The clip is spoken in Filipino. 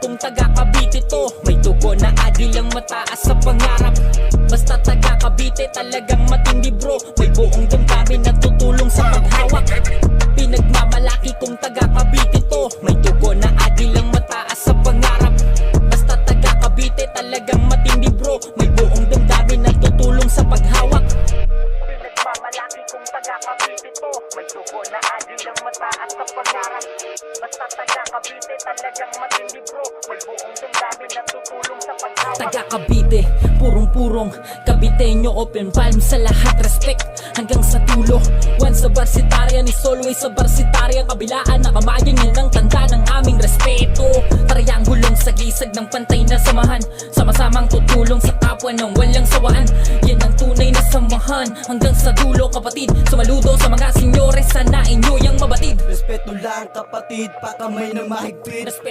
kung taga Cavite to. May tugo na agilang mataas sa pangarap. Basta taga Cavite talagang matindi bro. May buong damdamin na tutulong sa paghawak. Pinagmamalaki kung taga Cavite to. May tugo na agilang mataas sa pangarap. Basta taga Cavite talagang matindi bro. May buong damdamin na tutulong sa paghawak. Pinagmamalaki kung taga Cavite to. May tugo na agilang mataas sa pangarap. Basta taga Cavite talagang matindi bro. May buong damdamin na tutulong sa paghawak. Taga Cavite, purong-purong Caviteño, open palm sa lahat, respect hanggang sa tulo. Once sa Barsitarian is always sa Barsitarian. Kabilaan na kamayan, yan ang tanda ng aming respeto. Triangulong sa gisag ng pantay na samahan. Sama-samang tutulong sa kapwa ng walang sawaan. Yan ang tunay na samahan hanggang sa dulo kapatid. Sumaludo sa mga senyores, sana inyo yang mabatid. Respeto lang kapatid, pakamay na mahigpit. Respeto